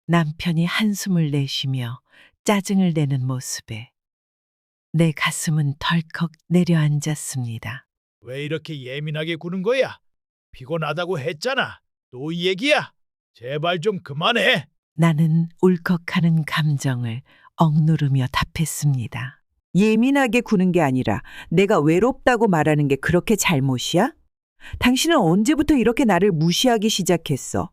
남편이 한숨을 내쉬며 짜증을 내는 모습에 내 가슴은 덜컥 내려앉았습니다. 왜 이렇게 예민하게 구는 거야? 피곤하다고 했잖아. 또 이 얘기야? 제발 좀 그만해. 나는 울컥하는 감정을 억누르며 답했습니다. 예민하게 구는 게 아니라 내가 외롭다고 말하는 게 그렇게 잘못이야? 당신은 언제부터 이렇게 나를 무시하기 시작했어?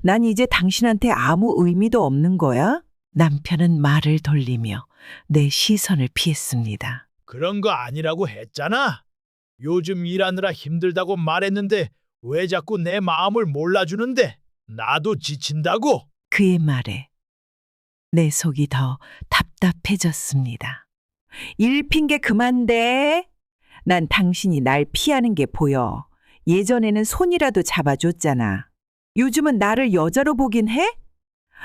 난 이제 당신한테 아무 의미도 없는 거야? 남편은 말을 돌리며 내 시선을 피했습니다. 그런 거 아니라고 했잖아. 요즘 일하느라 힘들다고 말했는데 왜 자꾸 내 마음을 몰라주는데? 나도 지친다고. 그의 말에 내 속이 더 답답해졌습니다. 일 핑계 그만 대. 난 당신이 날 피하는 게 보여. 예전에는 손이라도 잡아줬잖아. 요즘은 나를 여자로 보긴 해?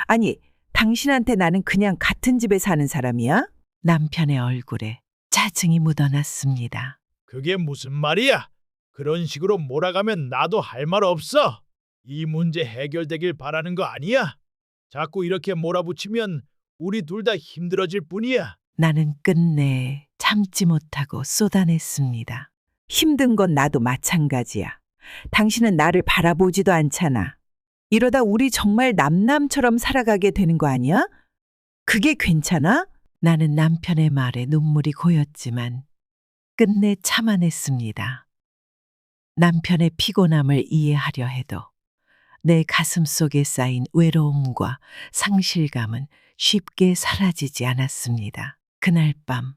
아니, 당신한테 나는 그냥 같은 집에 사는 사람이야? 남편의 얼굴에 짜증이 묻어났습니다. 그게 무슨 말이야? 그런 식으로 몰아가면 나도 할 말 없어. 이 문제 해결되길 바라는 거 아니야? 자꾸 이렇게 몰아붙이면 우리 둘 다 힘들어질 뿐이야. 나는 끝내 참지 못하고 쏟아냈습니다. 힘든 건 나도 마찬가지야. 당신은 나를 바라보지도 않잖아. 이러다 우리 정말 남남처럼 살아가게 되는 거 아니야? 그게 괜찮아? 나는 남편의 말에 눈물이 고였지만 끝내 참아냈습니다. 남편의 피곤함을 이해하려 해도 내 가슴 속에 쌓인 외로움과 상실감은 쉽게 사라지지 않았습니다. 그날 밤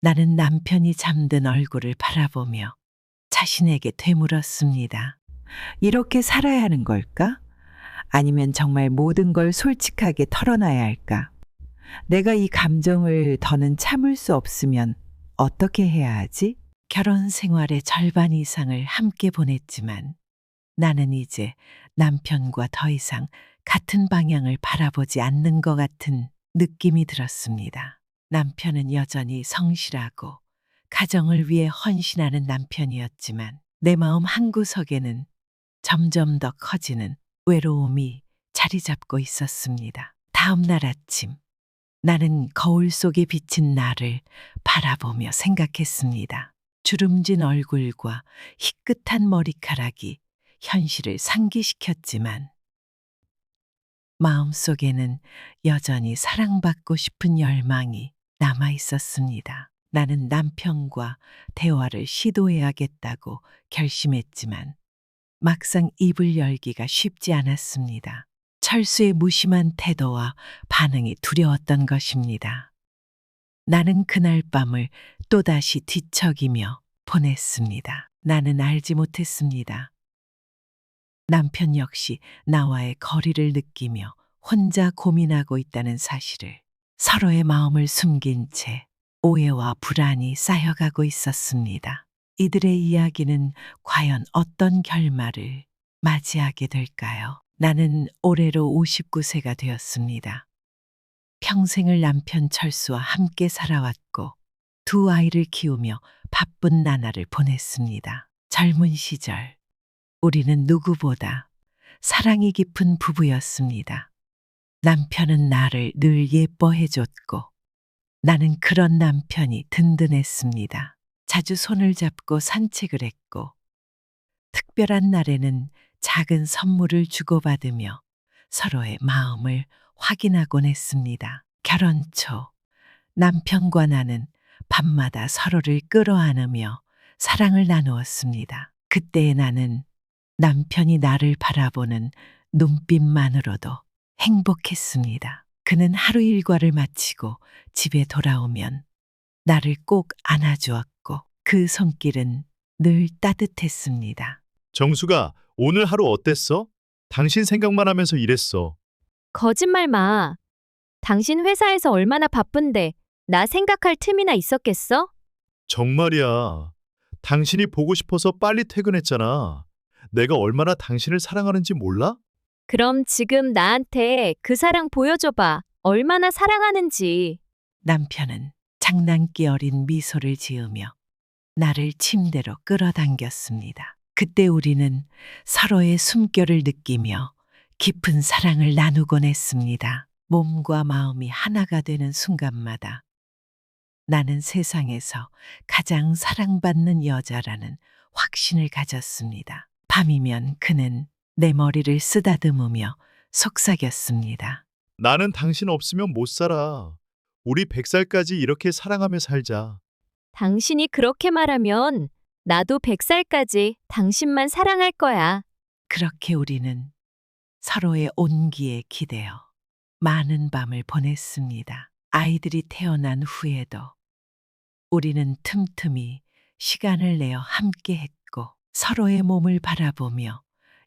나는 남편이 잠든 얼굴을 바라보며 자신에게 되물었습니다. 이렇게 살아야 하는 걸까? 아니면 정말 모든 걸 솔직하게 털어놔야 할까? 내가 이 감정을 더는 참을 수 없으면 어떻게 해야 하지? 결혼 생활의 절반 이상을 함께 보냈지만 나는 이제 남편과 더 이상 같은 방향을 바라보지 않는 것 같은 느낌이 들었습니다. 남편은 여전히 성실하고 가정을 위해 헌신하는 남편이었지만 내 마음 한구석에는 점점 더 커지는 외로움이 자리 잡고 있었습니다. 다음 날 아침 나는 거울 속에 비친 나를 바라보며 생각했습니다. 주름진 얼굴과 희끗한 머리카락이 현실을 상기시켰지만 마음속에는 여전히 사랑받고 싶은 열망이 남아 있었습니다. 나는 남편과 대화를 시도해야겠다고 결심했지만 막상 입을 열기가 쉽지 않았습니다. 철수의 무심한 태도와 반응이 두려웠던 것입니다. 나는 그날 밤을 또다시 뒤척이며 보냈습니다. 나는 알지 못했습니다. 남편 역시 나와의 거리를 느끼며 혼자 고민하고 있다는 사실을. 서로의 마음을 숨긴 채 오해와 불안이 쌓여가고 있었습니다. 이들의 이야기는 과연 어떤 결말을 맞이하게 될까요? 나는 올해로 59세가 되었습니다. 평생을 남편 철수와 함께 살아왔고 두 아이를 키우며 바쁜 나날을 보냈습니다. 젊은 시절 우리는 누구보다 사랑이 깊은 부부였습니다. 남편은 나를 늘 예뻐해줬고 나는 그런 남편이 든든했습니다. 자주 손을 잡고 산책을 했고 특별한 날에는 작은 선물을 주고받으며 서로의 마음을 확인하곤 했습니다. 결혼 초 남편과 나는 밤마다 서로를 끌어안으며 사랑을 나누었습니다. 그때의 나는 남편이 나를 바라보는 눈빛만으로도 행복했습니다. 그는 하루 일과를 마치고 집에 돌아오면 나를 꼭 안아주었고 그 손길은 늘 따뜻했습니다. 정수가 오늘 하루 어땠어? 당신 생각만 하면서 일했어. 거짓말 마. 당신 회사에서 얼마나 바쁜데 나 생각할 틈이나 있었겠어? 정말이야. 당신이 보고 싶어서 빨리 퇴근했잖아. 내가 얼마나 당신을 사랑하는지 몰라? 그럼 지금 나한테 그 사랑 보여줘봐. 얼마나 사랑하는지. 남편은 장난기 어린 미소를 지으며 나를 침대로 끌어당겼습니다. 그때 우리는 서로의 숨결을 느끼며 깊은 사랑을 나누곤 했습니다. 몸과 마음이 하나가 되는 순간마다 나는 세상에서 가장 사랑받는 여자라는 확신을 가졌습니다. 밤이면 그는 내 머리를 쓰다듬으며 속삭였습니다. 나는 당신 없으면 못 살아. 우리 100살까지 이렇게 사랑하며 살자. 당신이 그렇게 말하면 나도 100살까지 당신만 사랑할 거야. 그렇게 우리는 서로의 온기에 기대어 많은 밤을 보냈습니다. 아이들이 태어난 후에도 우리는 틈틈이 시간을 내어 함께 했고 서로의 몸을 바라보며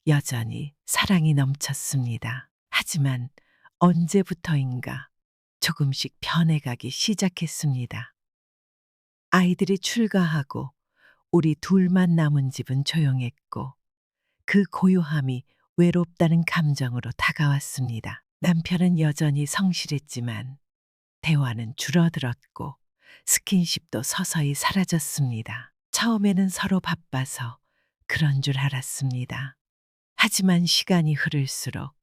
여전히 사랑이 넘쳤습니다. 하지만 언제부터인가 조금씩 변해가기 시작했습니다. 아이들이 출가하고 우리 둘만 남은 집은 조용했고 그 고요함이 외롭다는 감정으로 다가왔습니다. 남편은 여전히 성실했지만 대화는 줄어들었고 스킨십도 서서히 사라졌습니다. 처음에는 서로 바빠서 그런 줄 알았습니다. 하지만 시간이 흐를수록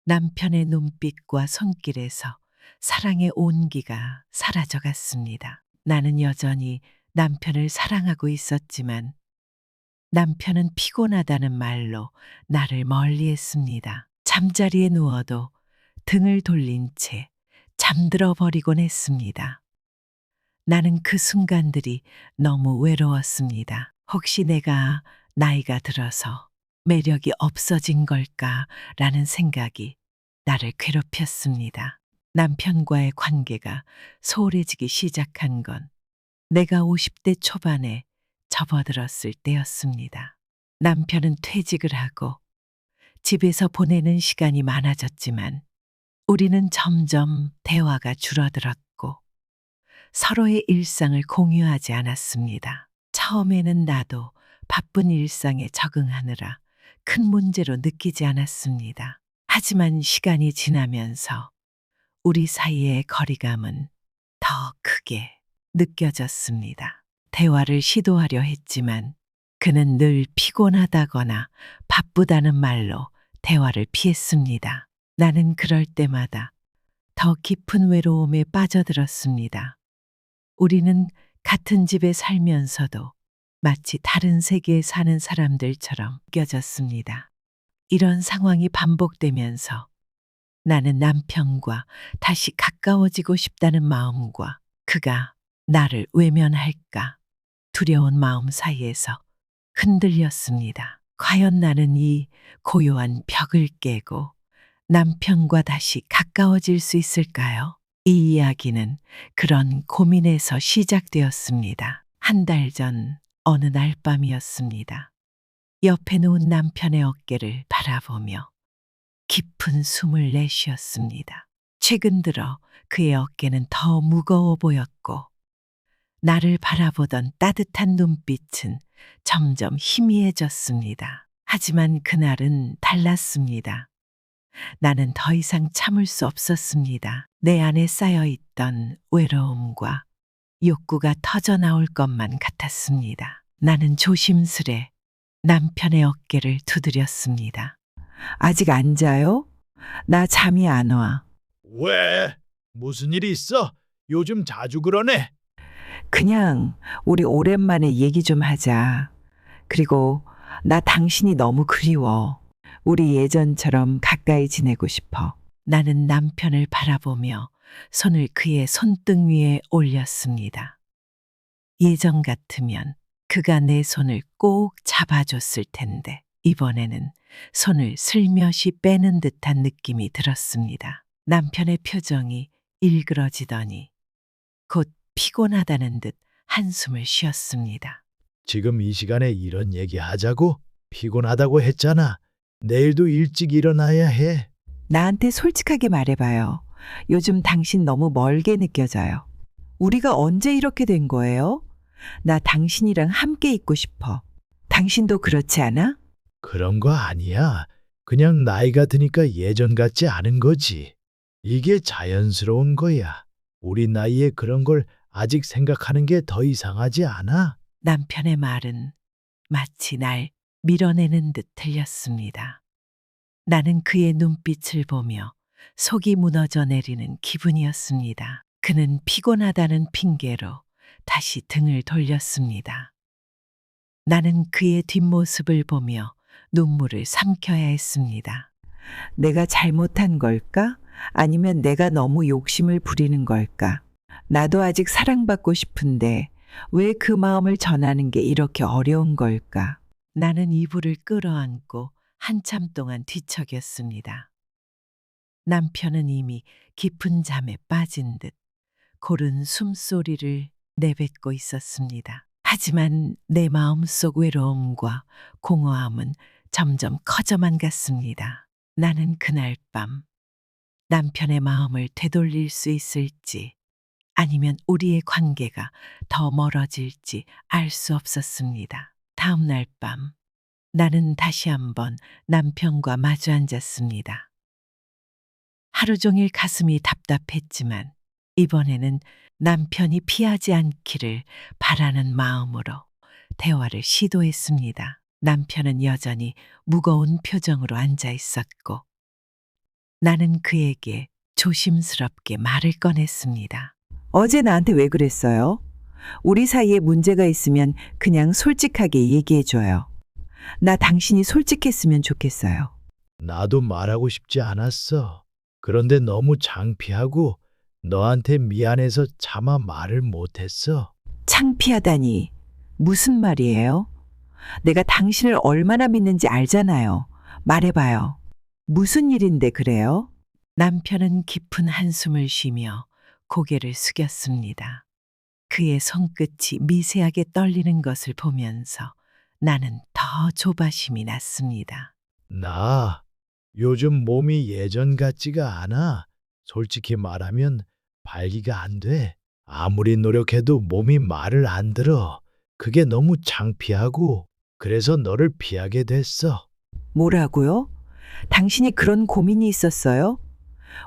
남편의 눈빛과 손길에서 사랑의 온기가 사라져갔습니다. 나는 여전히 남편을 사랑하고 있었지만 남편은 피곤하다는 말로 나를 멀리했습니다. 잠자리에 누워도 등을 돌린 채 잠들어 버리곤 했습니다. 나는 그 순간들이 너무 외로웠습니다. 혹시 내가 나이가 들어서 매력이 없어진 걸까라는 생각이 나를 괴롭혔습니다. 남편과의 관계가 소홀해지기 시작한 건 내가 50대 초반에 접어들었을 때였습니다. 남편은 퇴직을 하고 집에서 보내는 시간이 많아졌지만 우리는 점점 대화가 줄어들었고 서로의 일상을 공유하지 않았습니다. 처음에는 나도 바쁜 일상에 적응하느라 큰 문제로 느끼지 않았습니다. 하지만 시간이 지나면서 우리 사이의 거리감은 더 크게 느껴졌습니다. 대화를 시도하려 했지만 그는 늘 피곤하다거나 바쁘다는 말로 대화를 피했습니다. 나는 그럴 때마다 더 깊은 외로움에 빠져들었습니다. 우리는 같은 집에 살면서도 마치 다른 세계에 사는 사람들처럼 느껴졌습니다. 이런 상황이 반복되면서 나는 남편과 다시 가까워지고 싶다는 마음과 그가 나를 외면할까 두려운 마음 사이에서 흔들렸습니다. 과연 나는 이 고요한 벽을 깨고 남편과 다시 가까워질 수 있을까요? 이 이야기는 그런 고민에서 시작되었습니다. 한 달 전 어느 날 밤이었습니다. 옆에 누운 남편의 어깨를 바라보며 깊은 숨을 내쉬었습니다. 최근 들어 그의 어깨는 더 무거워 보였고 나를 바라보던 따뜻한 눈빛은 점점 희미해졌습니다. 하지만 그날은 달랐습니다. 나는 더 이상 참을 수 없었습니다. 내 안에 쌓여있던 외로움과 욕구가 터져나올 것만 같았습니다. 나는 조심스레 남편의 어깨를 두드렸습니다. 아직 안 자요? 나 잠이 안 와. 왜? 무슨 일이 있어? 요즘 자주 그러네. 그냥 우리 오랜만에 얘기 좀 하자. 그리고 나 당신이 너무 그리워. 우리 예전처럼 가까이 지내고 싶어. 나는 남편을 바라보며 손을 그의 손등 위에 올렸습니다. 예전 같으면 그가 내 손을 꼭 잡아줬을 텐데 이번에는 손을 슬며시 빼는 듯한 느낌이 들었습니다. 남편의 표정이 일그러지더니 곧 피곤하다는 듯 한숨을 쉬었습니다. 지금 이 시간에 이런 얘기 하자고? 피곤하다고 했잖아. 내일도 일찍 일어나야 해. 나한테 솔직하게 말해봐요. 요즘 당신 너무 멀게 느껴져요. 우리가 언제 이렇게 된 거예요? 나 당신이랑 함께 있고 싶어. 당신도 그렇지 않아? 그런 거 아니야. 그냥 나이가 드니까 예전 같지 않은 거지. 이게 자연스러운 거야. 우리 나이에 그런 걸 아직 생각하는 게 더 이상하지 않아? 남편의 말은 마치 날 밀어내는 듯 들렸습니다. 나는 그의 눈빛을 보며 속이 무너져 내리는 기분이었습니다. 그는 피곤하다는 핑계로 다시 등을 돌렸습니다. 나는 그의 뒷모습을 보며 눈물을 삼켜야 했습니다. 내가 잘못한 걸까? 아니면 내가 너무 욕심을 부리는 걸까? 나도 아직 사랑받고 싶은데 왜 그 마음을 전하는 게 이렇게 어려운 걸까? 나는 이불을 끌어안고 한참 동안 뒤척였습니다. 남편은 이미 깊은 잠에 빠진 듯 고른 숨소리를 내뱉고 있었습니다. 하지만 내 마음속 외로움과 공허함은 점점 커져만 갔습니다. 나는 그날 밤 남편의 마음을 되돌릴 수 있을지 아니면 우리의 관계가 더 멀어질지 알 수 없었습니다. 다음 날 밤 나는 다시 한번 남편과 마주 앉았습니다. 하루 종일 가슴이 답답했지만 이번에는 남편이 피하지 않기를 바라는 마음으로 대화를 시도했습니다. 남편은 여전히 무거운 표정으로 앉아 있었고 나는 그에게 조심스럽게 말을 꺼냈습니다. 어제 나한테 왜 그랬어요? 우리 사이에 문제가 있으면 그냥 솔직하게 얘기해줘요. 나 당신이 솔직했으면 좋겠어요. 나도 말하고 싶지 않았어. 그런데 너무 창피하고 너한테 미안해서 차마 말을 못했어. 창피하다니. 무슨 말이에요? 내가 당신을 얼마나 믿는지 알잖아요. 말해봐요. 무슨 일인데 그래요? 남편은 깊은 한숨을 쉬며 고개를 숙였습니다. 그의 손끝이 미세하게 떨리는 것을 보면서 나는 더 조바심이 났습니다. 나 요즘 몸이 예전 같지가 않아. 솔직히 말하면 발기가 안 돼. 아무리 노력해도 몸이 말을 안 들어. 그게 너무 창피하고 그래서 너를 피하게 됐어. 뭐라고요? 당신이 그런 고민이 있었어요?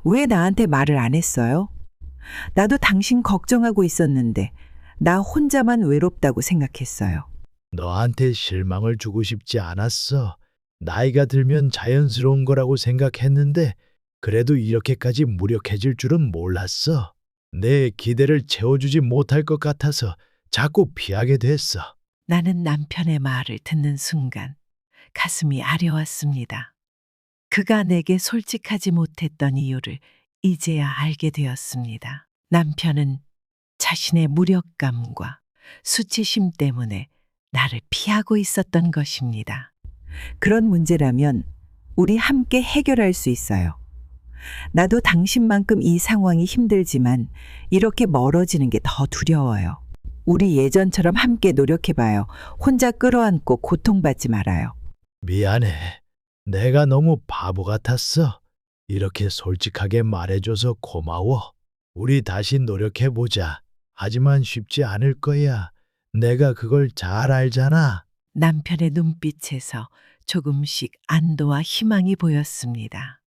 왜 나한테 말을 안 했어요? 나도 당신 걱정하고 있었는데 나 혼자만 외롭다고 생각했어요. 너한테 실망을 주고 싶지 않았어. 나이가 들면 자연스러운 거라고 생각했는데 그래도 이렇게까지 무력해질 줄은 몰랐어. 내 기대를 채워주지 못할 것 같아서 자꾸 피하게 됐어. 나는 남편의 말을 듣는 순간 가슴이 아려왔습니다. 그가 내게 솔직하지 못했던 이유를 이제야 알게 되었습니다. 남편은 자신의 무력감과 수치심 때문에 나를 피하고 있었던 것입니다. 그런 문제라면 우리 함께 해결할 수 있어요. 나도 당신만큼 이 상황이 힘들지만 이렇게 멀어지는 게 더 두려워요. 우리 예전처럼 함께 노력해봐요. 혼자 끌어안고 고통받지 말아요. 미안해. 내가 너무 바보 같았어. 이렇게 솔직하게 말해줘서 고마워. 우리 다시 노력해보자. 하지만 쉽지 않을 거야. 내가 그걸 잘 알잖아. 남편의 눈빛에서 조금씩 안도와 희망이 보였습니다.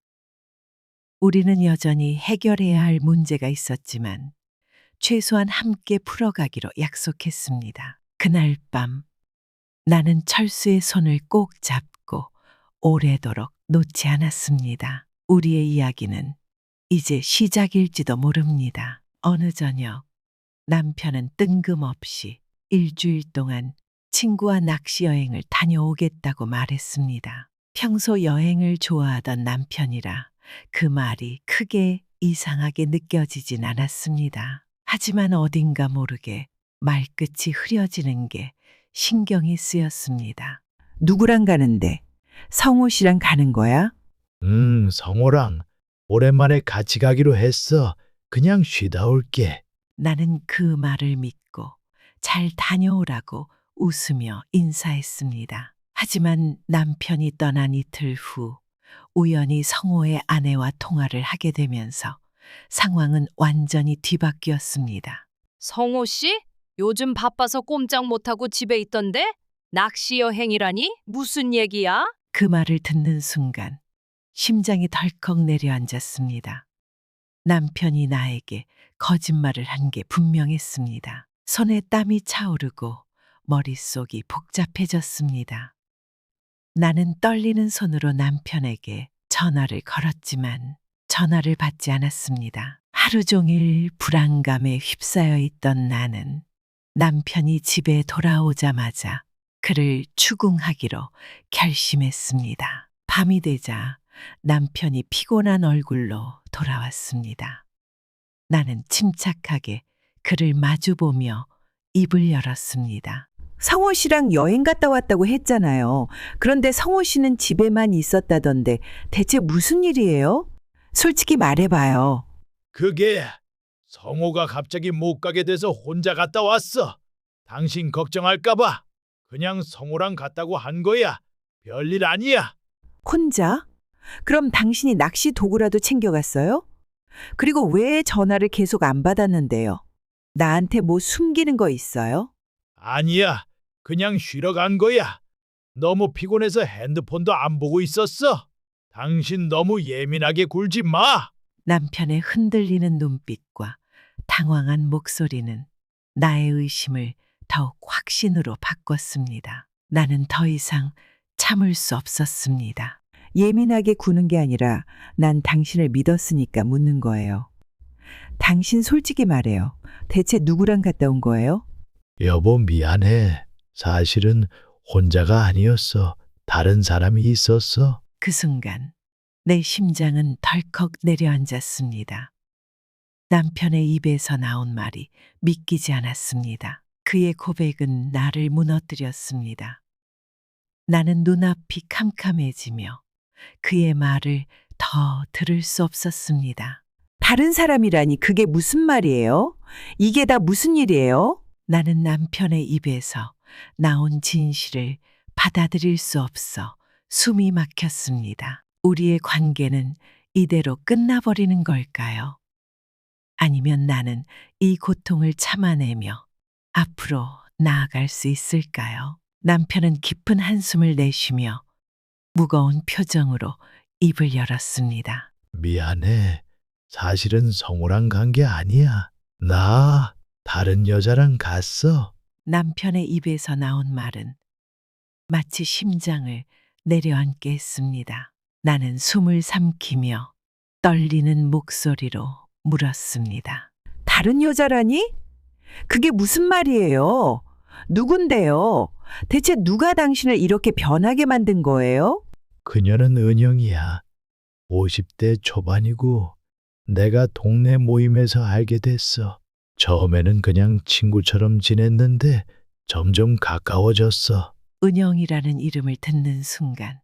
우리는 여전히 해결해야 할 문제가 있었지만 최소한 함께 풀어가기로 약속했습니다. 그날 밤 나는 철수의 손을 꼭 잡고 오래도록 놓지 않았습니다. 우리의 이야기는 이제 시작일지도 모릅니다. 어느 저녁 남편은 뜬금없이 일주일 동안 친구와 낚시 여행을 다녀오겠다고 말했습니다. 평소 여행을 좋아하던 남편이라 그 말이 크게 이상하게 느껴지진 않았습니다. 하지만 어딘가 모르게 말끝이 흐려지는 게 신경이 쓰였습니다. 누구랑 가는데? 성호 씨랑 가는 거야? 성호랑 오랜만에 같이 가기로 했어. 그냥 쉬다 올게. 나는 그 말을 믿고 잘 다녀오라고 웃으며 인사했습니다. 하지만 남편이 떠난 이틀 후 우연히 성호의 아내와 통화를 하게 되면서 상황은 완전히 뒤바뀌었습니다. 성호 씨? 요즘 바빠서 꼼짝 못하고 집에 있던데? 낚시 여행이라니? 무슨 얘기야? 그 말을 듣는 순간 심장이 덜컥 내려앉았습니다. 남편이 나에게 거짓말을 한 게 분명했습니다. 손에 땀이 차오르고 머릿속이 복잡해졌습니다. 나는 떨리는 손으로 남편에게 전화를 걸었지만 전화를 받지 않았습니다. 하루 종일 불안감에 휩싸여 있던 나는 남편이 집에 돌아오자마자 그를 추궁하기로 결심했습니다. 밤이 되자 남편이 피곤한 얼굴로 돌아왔습니다. 나는 침착하게 그를 마주보며 입을 열었습니다. 성호 씨랑 여행 갔다 왔다고 했잖아요. 그런데 성호 씨는 집에만 있었다던데 대체 무슨 일이에요? 솔직히 말해봐요. 그게 성호가 갑자기 못 가게 돼서 혼자 갔다 왔어. 당신 걱정할까봐 그냥 성호랑 갔다고 한 거야. 별일 아니야. 혼자? 그럼 당신이 낚시 도구라도 챙겨갔어요? 그리고 왜 전화를 계속 안 받았는데요? 나한테 뭐 숨기는 거 있어요? 아니야. 그냥 쉬러 간 거야. 너무 피곤해서 핸드폰도 안 보고 있었어. 당신 너무 예민하게 굴지 마. 남편의 흔들리는 눈빛과 당황한 목소리는 나의 의심을 더욱 확신으로 바꿨습니다. 나는 더 이상 참을 수 없었습니다. 예민하게 구는 게 아니라 난 당신을 믿었으니까 묻는 거예요. 당신 솔직히 말해요. 대체 누구랑 갔다 온 거예요? 여보, 미안해. 사실은 혼자가 아니었어. 다른 사람이 있었어. 그 순간 내 심장은 덜컥 내려앉았습니다. 남편의 입에서 나온 말이 믿기지 않았습니다. 그의 고백은 나를 무너뜨렸습니다. 나는 눈앞이 캄캄해지며 그의 말을 더 들을 수 없었습니다. 다른 사람이라니 그게 무슨 말이에요? 이게 다 무슨 일이에요? 나는 남편의 입에서 나온 진실을 받아들일 수 없어 숨이 막혔습니다. 우리의 관계는 이대로 끝나버리는 걸까요? 아니면 나는 이 고통을 참아내며 앞으로 나아갈 수 있을까요? 남편은 깊은 한숨을 내쉬며 무거운 표정으로 입을 열었습니다. 미안해. 사실은 성호랑 간 게 아니야. 나 다른 여자랑 갔어. 남편의 입에서 나온 말은 마치 심장을 내려앉게 했습니다. 나는 숨을 삼키며 떨리는 목소리로 물었습니다. 다른 여자라니? 그게 무슨 말이에요? 누군데요? 대체 누가 당신을 이렇게 변하게 만든 거예요? 그녀는 은영이야. 50대 초반이고 내가 동네 모임에서 알게 됐어. 처음에는 그냥 친구처럼 지냈는데 점점 가까워졌어. 은영이라는 이름을 듣는 순간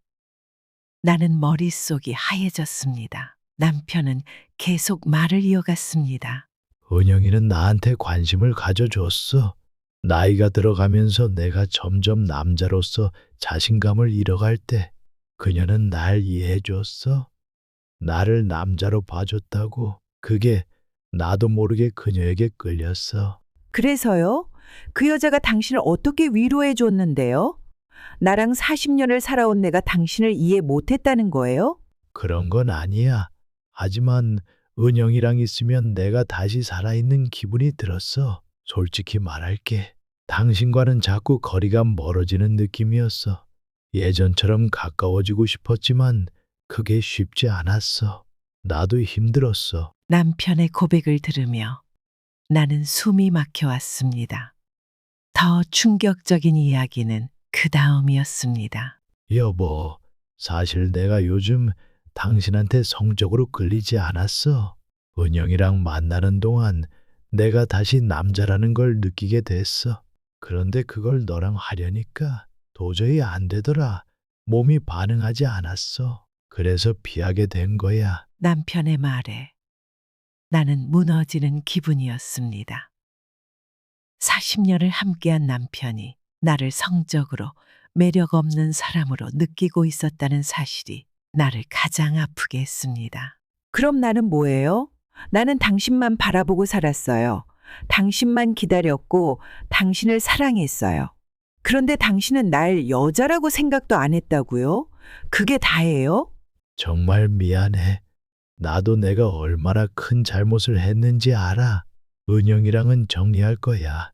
나는 머릿속이 하얘졌습니다. 남편은 계속 말을 이어갔습니다. 은영이는 나한테 관심을 가져줬어. 나이가 들어가면서 내가 점점 남자로서 자신감을 잃어갈 때 그녀는 날 이해해줬어. 나를 남자로 봐줬다고. 그게 나도 모르게 그녀에게 끌렸어. 그래서요? 그 여자가 당신을 어떻게 위로해 줬는데요? 나랑 40년을 살아온 내가 당신을 이해 못했다는 거예요? 그런 건 아니야. 하지만 은영이랑 있으면 내가 다시 살아있는 기분이 들었어. 솔직히 말할게. 당신과는 자꾸 거리가 멀어지는 느낌이었어. 예전처럼 가까워지고 싶었지만 그게 쉽지 않았어. 나도 힘들었어. 남편의 고백을 들으며 나는 숨이 막혀왔습니다. 더 충격적인 이야기는 그 다음이었습니다. 여보, 사실 내가 요즘 당신한테 성적으로 끌리지 않았어. 은영이랑 만나는 동안 내가 다시 남자라는 걸 느끼게 됐어. 그런데 그걸 너랑 하려니까 도저히 안 되더라. 몸이 반응하지 않았어. 그래서 피하게 된 거야. 남편의 말에 나는 무너지는 기분이었습니다. 40년을 함께한 남편이 나를 성적으로 매력 없는 사람으로 느끼고 있었다는 사실이 나를 가장 아프게 했습니다. 그럼 나는 뭐예요? 나는 당신만 바라보고 살았어요. 당신만 기다렸고 당신을 사랑했어요. 그런데 당신은 날 여자라고 생각도 안 했다고요? 그게 다예요? 정말 미안해. 나도 내가 얼마나 큰 잘못을 했는지 알아. 은영이랑은 정리할 거야.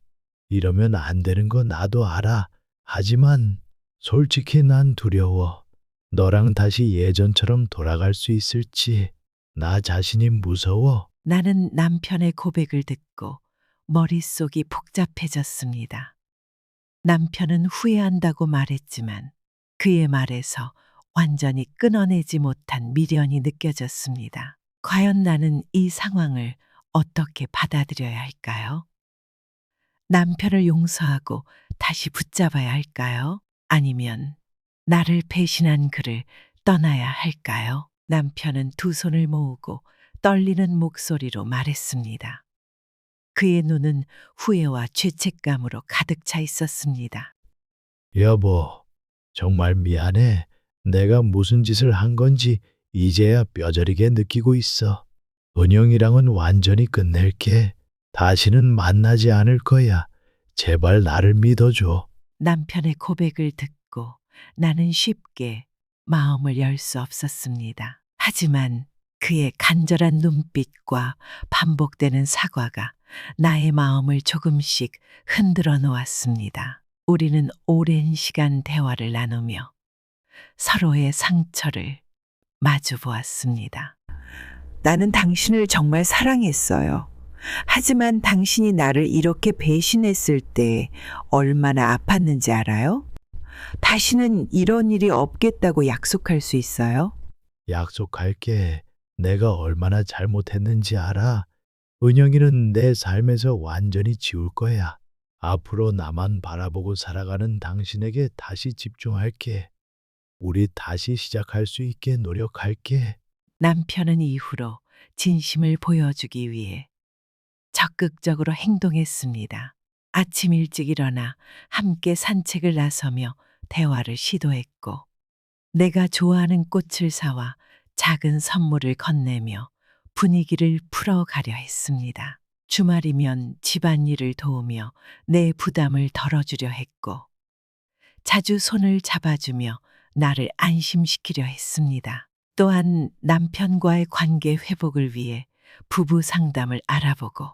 이러면 안 되는 거 나도 알아. 하지만 솔직히 난 두려워. 너랑 다시 예전처럼 돌아갈 수 있을지 나 자신이 무서워. 나는 남편의 고백을 듣고 머릿속이 복잡해졌습니다. 남편은 후회한다고 말했지만 그의 말에서 완전히 끊어내지 못한 미련이 느껴졌습니다. 과연 나는 이 상황을 어떻게 받아들여야 할까요? 남편을 용서하고 다시 붙잡아야 할까요? 아니면 나를 배신한 그를 떠나야 할까요? 남편은 두 손을 모으고 떨리는 목소리로 말했습니다. 그의 눈은 후회와 죄책감으로 가득 차 있었습니다. 여보, 정말 미안해. 내가 무슨 짓을 한 건지 이제야 뼈저리게 느끼고 있어. 은영이랑은 완전히 끝낼게. 다시는 만나지 않을 거야. 제발 나를 믿어줘. 남편의 고백을 듣고 나는 쉽게 마음을 열 수 없었습니다. 하지만 그의 간절한 눈빛과 반복되는 사과가 나의 마음을 조금씩 흔들어 놓았습니다. 우리는 오랜 시간 대화를 나누며 서로의 상처를 마주 보았습니다. 나는 당신을 정말 사랑했어요. 하지만 당신이 나를 이렇게 배신했을 때 얼마나 아팠는지 알아요? 다시는 이런 일이 없겠다고 약속할 수 있어요? 약속할게. 내가 얼마나 잘못했는지 알아. 은영이는 내 삶에서 완전히 지울 거야. 앞으로 나만 바라보고 살아가는 당신에게 다시 집중할게. 우리 다시 시작할 수 있게 노력할게. 남편은 이후로 진심을 보여주기 위해 적극적으로 행동했습니다. 아침 일찍 일어나 함께 산책을 나서며 대화를 시도했고, 내가 좋아하는 꽃을 사와 작은 선물을 건네며 분위기를 풀어가려 했습니다. 주말이면 집안일을 도우며 내 부담을 덜어주려 했고, 자주 손을 잡아주며 나를 안심시키려 했습니다. 또한 남편과의 관계 회복을 위해 부부 상담을 알아보고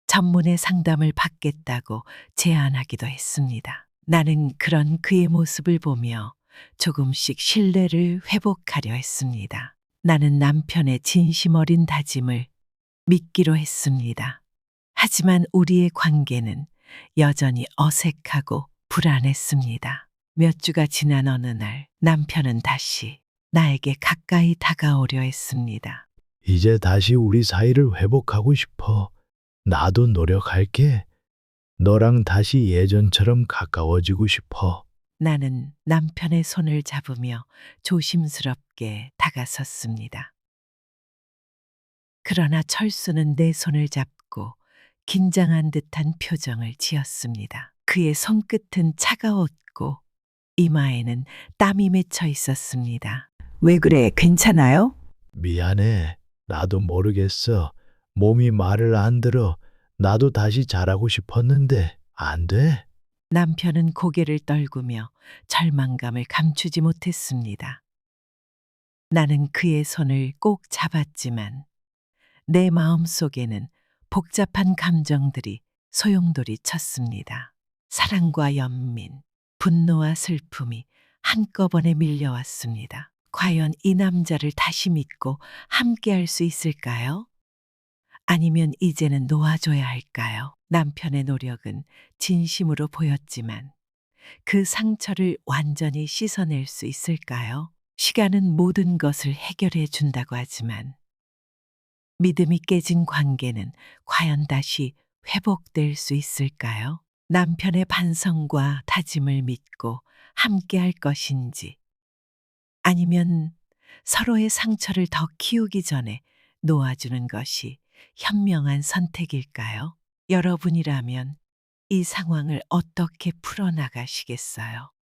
전문의 상담을 받겠다고 제안하기도 했습니다. 나는 그런 그의 모습을 보며 조금씩 신뢰를 회복하려 했습니다. 나는 남편의 진심 어린 다짐을 믿기로 했습니다. 하지만 우리의 관계는 여전히 어색하고 불안했습니다. 몇 주가 지난 어느 날 남편은 다시 나에게 가까이 다가오려 했습니다. 이제 다시 우리 사이를 회복하고 싶어. 나도 노력할게. 너랑 다시 예전처럼 가까워지고 싶어. 나는 남편의 손을 잡으며 조심스럽게 다가섰습니다. 그러나 철수는 내 손을 잡고 긴장한 듯한 표정을 지었습니다. 그의 손끝은 차가웠고 이마에는 땀이 맺혀 있었습니다. 왜 그래? 괜찮아요? 미안해. 나도 모르겠어. 몸이 말을 안 들어. 나도 다시 잘하고 싶었는데 안 돼. 남편은 고개를 떨구며 절망감을 감추지 못했습니다. 나는 그의 손을 꼭 잡았지만 내 마음 속에는 복잡한 감정들이 소용돌이 쳤습니다. 사랑과 연민, 분노와 슬픔이 한꺼번에 밀려왔습니다. 과연 이 남자를 다시 믿고 함께할 수 있을까요? 아니면 이제는 놓아줘야 할까요? 남편의 노력은 진심으로 보였지만 그 상처를 완전히 씻어낼 수 있을까요? 시간은 모든 것을 해결해 준다고 하지만 믿음이 깨진 관계는 과연 다시 회복될 수 있을까요? 남편의 반성과 다짐을 믿고 함께할 것인지 아니면 서로의 상처를 더 키우기 전에 놓아주는 것이 현명한 선택일까요? 여러분이라면 이 상황을 어떻게 풀어나가시겠어요?